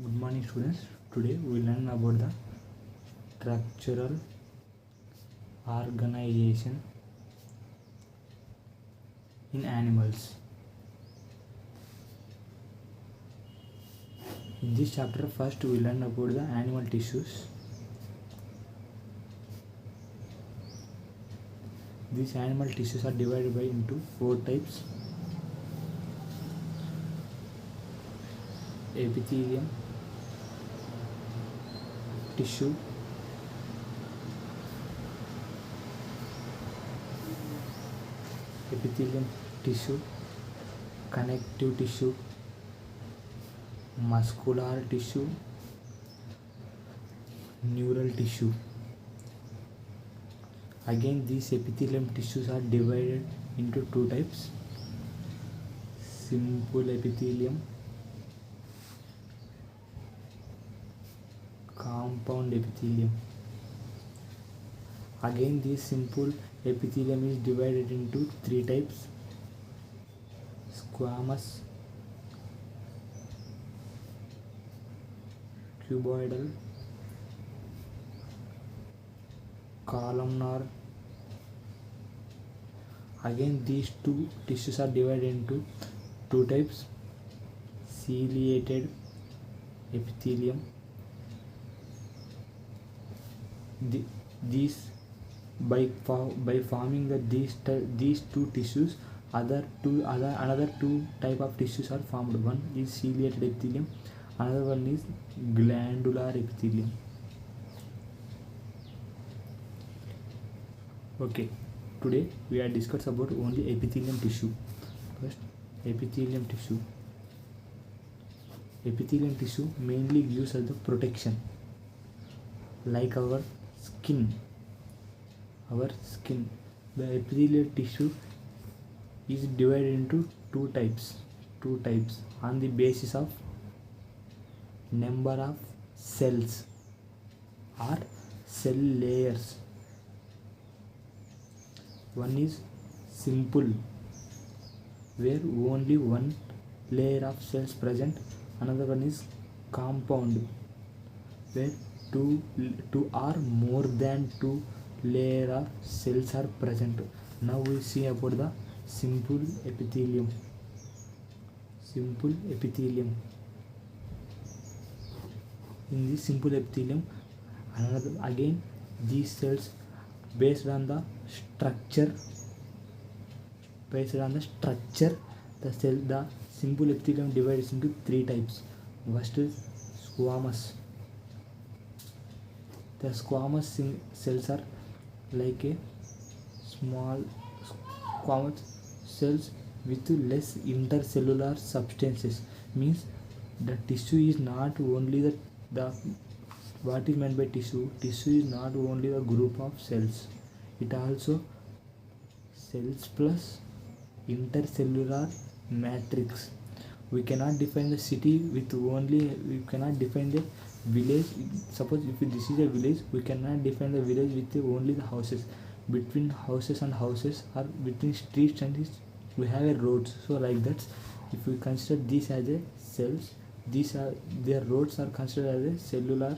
Good morning students. Today we learn about the structural organization in animals. In this chapter first we learn about the animal tissues. These animal tissues are divided into four types: epithelium tissue, connective tissue, muscular tissue, neural tissue. Again, these epithelium tissues are divided into two types: simple epithelium, compound epithelium. Again, this simple epithelium is divided into three types: squamous, cuboidal, columnar. Again, these two tissues are divided into two types: ciliated epithelium. These by forming these two tissues, another two type of tissues are formed. One is ciliated epithelium, another one is glandular epithelium. Okay, today we are discuss about only epithelium tissue. First, epithelium tissue. Epithelium tissue mainly gives us the protection, like our skin. The epithelial tissue is divided into two types on the basis of number of cells or cell layers. One is simple, where only one layer of cells present. Another one is compound, where two or more than two layer of cells are present. Now we see about the simple epithelium. In this simple epithelium, again these cells based on the structure, the simple epithelium divides into three types. First is squamous. The squamous cells are like a small squamous cells with less intercellular substances. Means the tissue is not only the what is meant by tissue is not only the group of cells, it also cells plus intercellular matrix. We cannot define the city with we cannot define the village. Suppose if this is a village, we cannot define the village with only the houses. Between houses and houses, or between streets and streets, we have a roads. So like that, if we consider these as a cells, their roads are considered as a cellular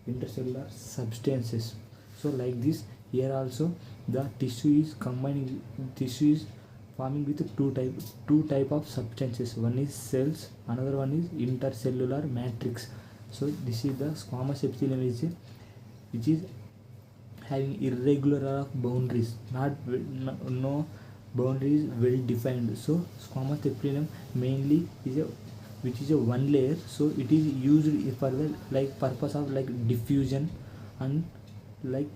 intercellular substances. So like this, here also the tissue is forming with two type of substances. One is cells, another one is intercellular matrix. So this is the squamous epithelium, which is having irregular boundaries, no boundaries well defined. So squamous epithelium mainly is a one layer. So it is used for the purpose of diffusion and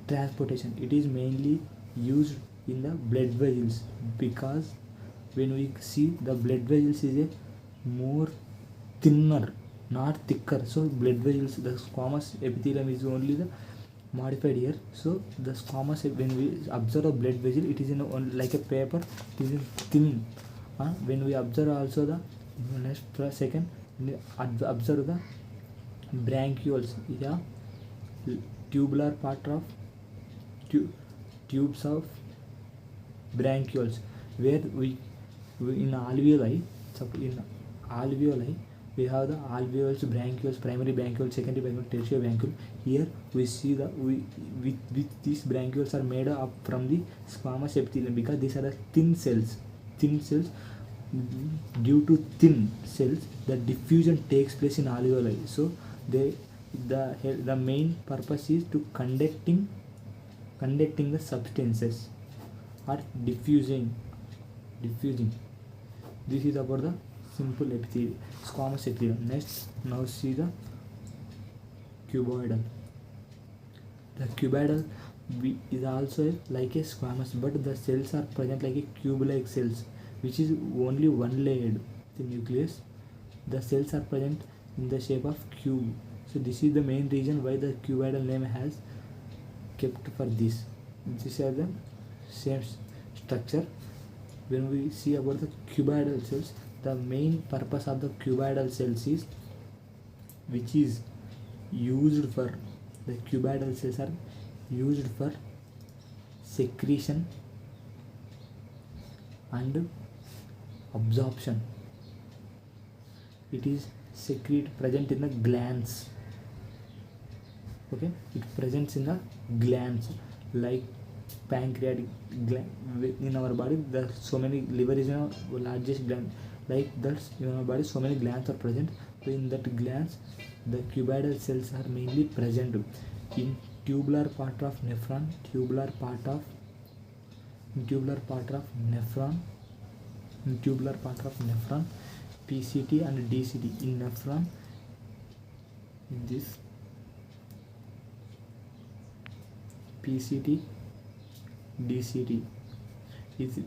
transportation. It is mainly used in the blood vessels, because when we see the blood vessels is a more thinner, not thicker. So blood vessels, the squamous epithelium is only the modified here. So the squamous, when we observe a blood vessel, it is like a paper, it is thin. When we observe also the next second, observe the branchioles, tubular part of tubes of branchioles, where we in alveoli we have the alveoles, branchioles, primary branchiole, secondary branchiole, tertiary branchiole. Here we see the with these branchioles are made up from the squamous epithelium, because these are the thin cells. Due to thin cells, the diffusion takes place in alveoli. So the main purpose is to conducting the substances or diffusing. This is about the simple epithelium, squamous epithelium. Next, now see the cuboidal. The cuboidal is also like a squamous, but the cells are present like a cube-like cells, which is only one layered. The nucleus, the cells are present in the shape of cube. So this is the main reason why the cuboidal name has kept for this. These are the same structure. When we see about the cuboidal cells, the main purpose of the cuboidal cells is, which is used for, the cuboidal cells are used for secretion and absorption. It is present in the glands. Okay, it presents in the glands, like pancreatic gland. In our body, there so many, liver is the largest gland. Like that, in our body, so many glands are present. So in that glands, the cuboidal cells are mainly present in tubular part of nephron, PCT and DCT. In nephron, this PCT, DCT is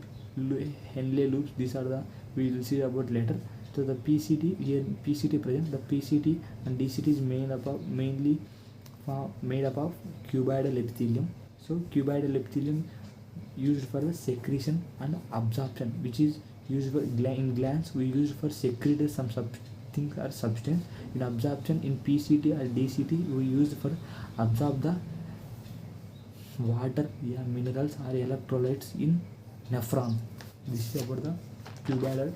Henle loops. These are the, we will see about later. So the PCT, here PCT present. The PCT and DCT is mainly made up of cuboidal epithelium. So cuboidal epithelium used for the secretion and absorption, which is used for in glands. We use for secreting some something or substance. In absorption, in PCT or DCT, we use for absorb the water, minerals or electrolytes in nephron. This is about the cuboidal.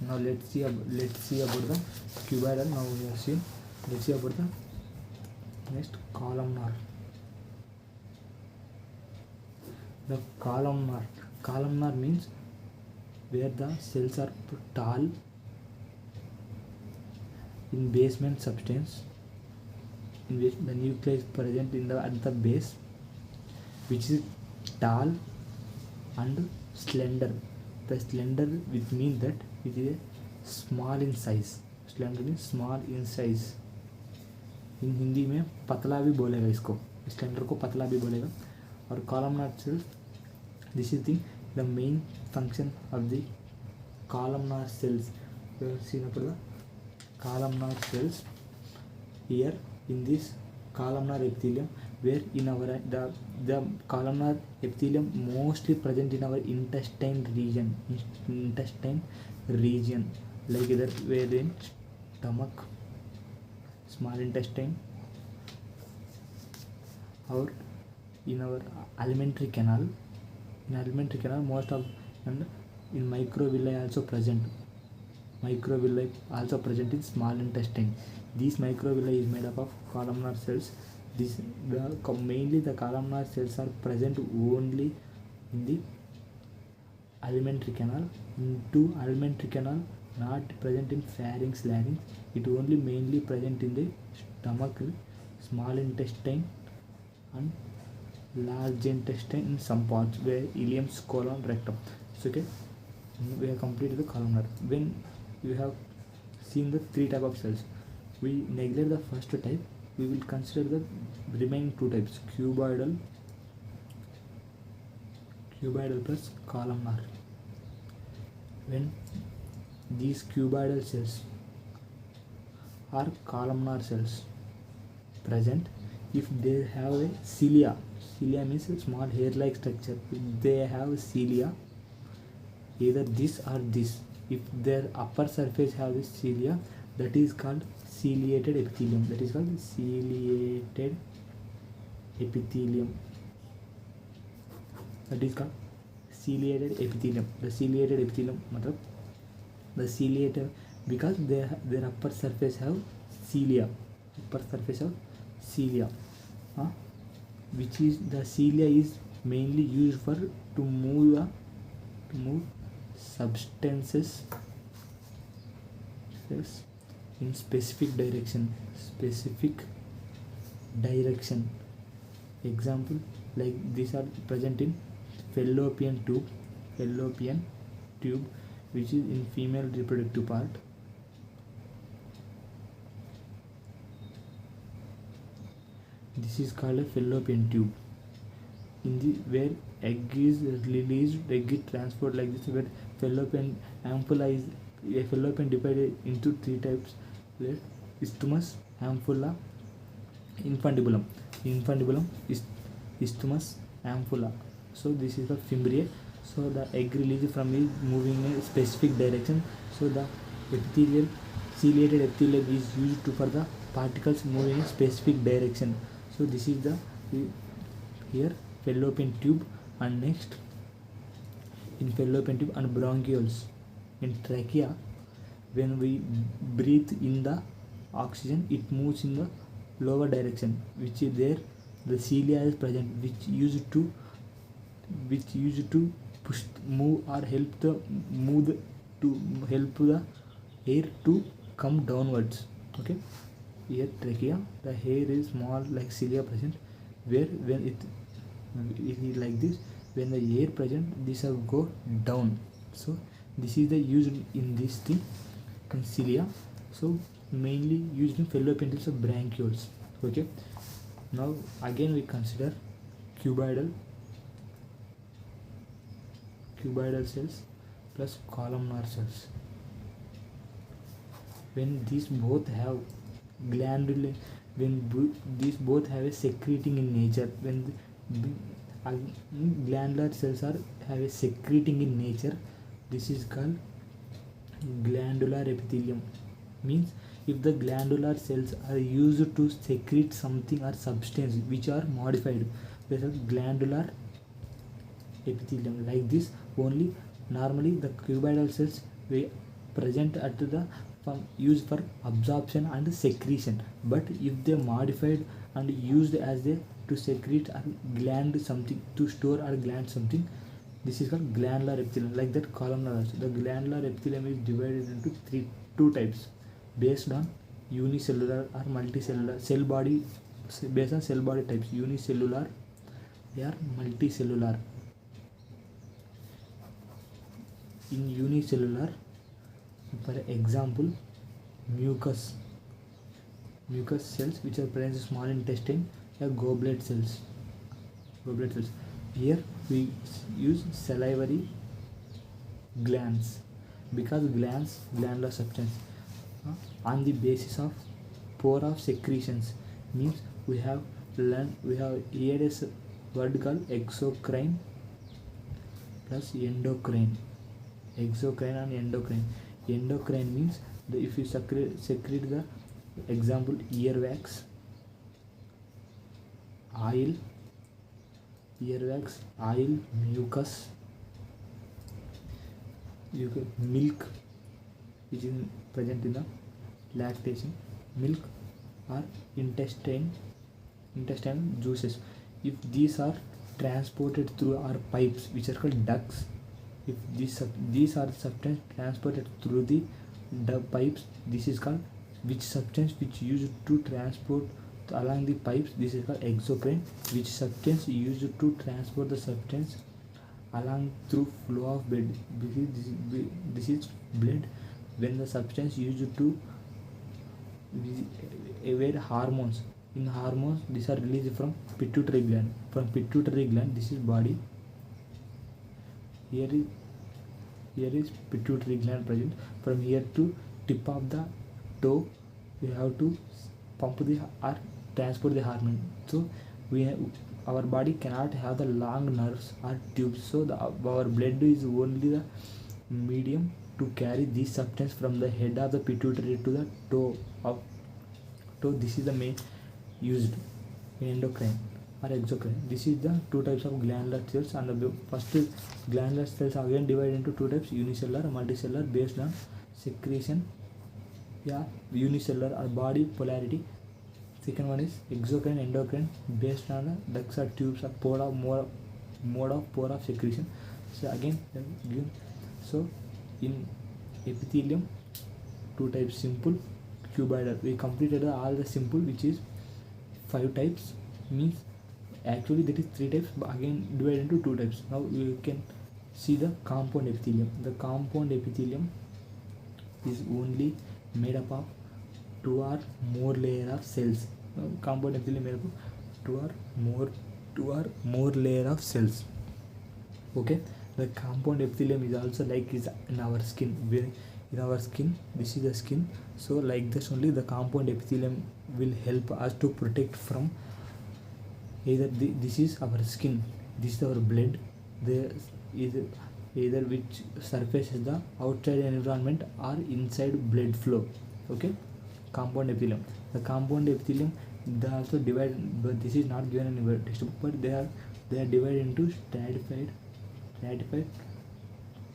Now let's see about the cuboidal. Now we have seen. Let's see about the next, columnar. The columnar means where the cells are tall in basement substance, in which the nucleus is present at the base, which is tall and slender. The slender which means that it is small in size. Slender means small in size. In Hindi में पतला भी बोलेगा इसको, slender को पतला भी बोलेगा. और columnar cells, this is the main function of the columnar cells. We have seen about the columnar cells here in this columnar epithelium, where in our the columnar epithelium mostly present in our intestine region, like either where in stomach, small intestine, or in our alimentary canal. In alimentary canal, most of, and in microvilli also present. Microvilli also present in small intestine. These microvilli is made up of columnar cells. Mainly the columnar cells are present only in the alimentary canal. Into alimentary canal, not present in pharynx, larynx. It only mainly present in the stomach, small intestine and large intestine in some parts, where ileum, colon, rectum. So okay, we have completed the columnar. When we have seen the three type of cells, we neglect the first type. We will consider the remaining two types, cuboidal plus columnar. When these cuboidal cells or columnar cells present, if they have a cilia means a small hair-like structure. If they have cilia, either this or this, if their upper surface have this cilia, that is called ciliated epithelium. That is called ciliated epithelium. That is called ciliated epithelium. The ciliated epithelium, the ciliated because their upper surface have cilia, uh, which is the cilia is mainly used for to move substances in specific direction. Example, like these are present in fallopian tube, which is in female reproductive part. This is called a fallopian tube. In the where egg is released, egg is transferred like this. Where fallopian ampulla is a fallopian divided into three types: where isthmus, ampulla, infundibulum. Isthmus, ampulla. So this is the fimbriae. So the egg release from is moving in a specific direction. So the ciliated epithelium is used for the particles moving in a specific direction. So this is the here fallopian tube. And next, in fallopian tube and bronchioles, in trachea, when we breathe in the oxygen, it moves in the lower direction, which is there the cilia is present, which used to push, move, or help the air to come downwards. Okay, here trachea, the hair is small like cilia present, where when it is like this, when the air present, this will go down. So this is the used in this thing in cilia. So mainly used in fallopian tubes of bronchioles. Okay, now again we consider cuboidal cells plus columnar cells. When these both have these both have a secreting in nature, when glandular cells have a secreting in nature, this is called glandular epithelium. Means if the glandular cells are used to secrete something or substance which are modified, there is glandular epithelium like this. Only normally the cuboidal cells we present at the used for absorption and secretion, but if they modified and used as a to secrete or gland something, to store or gland something, this is called glandular epithelium. Like that columnar also, the glandular epithelium is divided into two types based on unicellular or multicellular cell body, based on cell body types, unicellular or multicellular. In unicellular, for example, mucus cells, which are present in small intestine, are goblet cells. Here we use salivary glands, because glandular substance on the basis of pore of secretions. Means we have here a word called exocrine plus endocrine. Exocrine and endocrine. Endocrine means if you secrete the example earwax, oil, mucus, milk, which is present in the lactation, milk, or intestine juices. If these are transported through our pipes, which are called ducts, if these are substance transported through the pipes, this is called which substance which used to transport along the pipes, this is called exocrine. Which substance used to transport the substance along through flow of blood, this is blood. When the substance used to where hormones, in hormones these are released from pituitary gland. This is body. Here is pituitary gland present. From here to tip of the toe, we have to pump the or transport the hormone. So our body cannot have the long nerves or tubes. So our blood is only the medium to carry this substance from the head of the pituitary to the toe. This is the main used in endocrine or exocrine. This is the two types of glandular cells, and the first glandular cells are again divided into two types: unicellular and multicellular, based on secretion yeah, unicellular or body polarity. Second one is exocrine, endocrine, based on the ducts or tubes or mode of pore of secretion. So again, so in epithelium, two types, simple, cuboidal. We completed all the simple, which is 5 types, means actually that is 3 types, but again divided into 2 types. Now we can see the compound epithelium. The compound epithelium is only made up of 2 or more layer of cells. Compound epithelium made up of 2 or more layer of cells. Okay, the compound epithelium is also like is in our skin. In our skin, this is the skin. So like this only the compound epithelium will help us to protect from either this is our skin, this is our blood, there is either which surface is the outside environment or inside blood flow. Okay, compound epithelium. The compound epithelium, they are also divided, but this is not given in your textbook, but they are divided into stratified,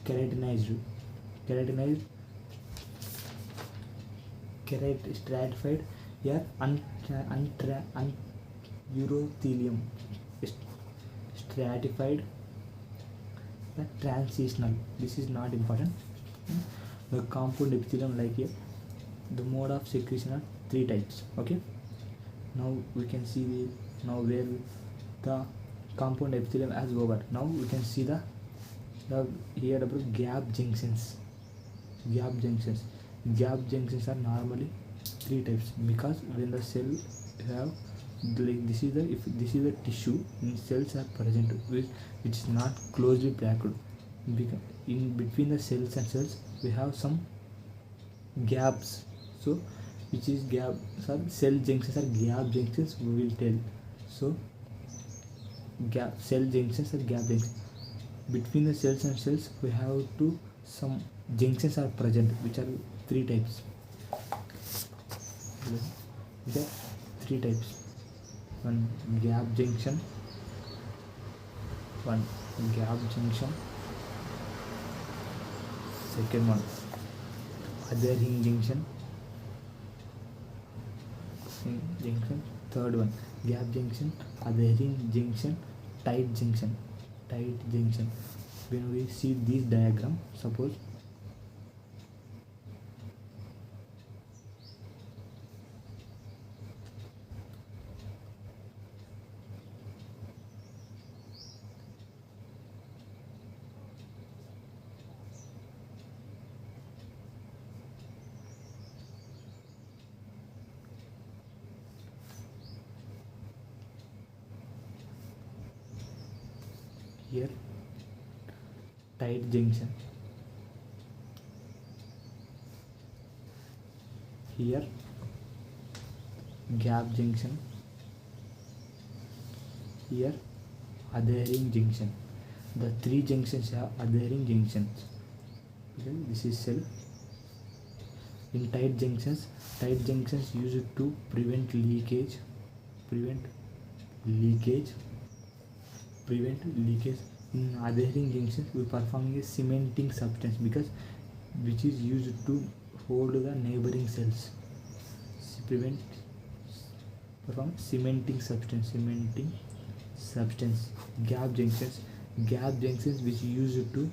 keratinized, stratified, yeah, urothelium, stratified, the transitional. This is not important. The compound epithelium, like here, the mode of secretion are 3 types. Okay, now we can see now where the compound epithelium has over. Now we can see the here about gap junctions. Gap junctions are normally 3 types, because when the cell have like this is the, if this is the tissue, cells are present which is not closely packed, because in between the cells and cells we have some gaps. So which is gap, cell junctions or gap junctions, we will tell. So gap cell junctions or gap junctions, between the cells and cells we have to some junctions are present, which are 3 types. There are 3 types. One gap junction, second one adhering junction, third one gap junction, adhering junction, tight junction. When we see this diagram, suppose here tight junction, here gap junction, here adhering junction. The 3 junctions have adhering junctions. Okay, this is cell. In tight junctions used to prevent leakage. In adhering junctions we perform a cementing substance, because which is used to hold the neighboring cells. Perform cementing substance. Gap junctions which used to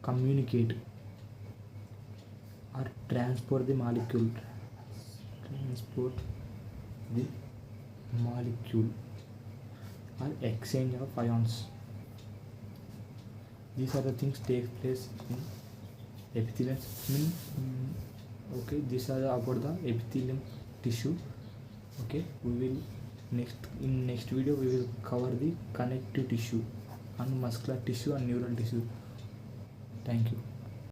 communicate or transport the molecule. Or exchange of ions. These are the things take place in epithelium. Okay, these are about the epithelium tissue. Okay, we will next video we will cover the connective tissue and muscular tissue and neural tissue. Thank you.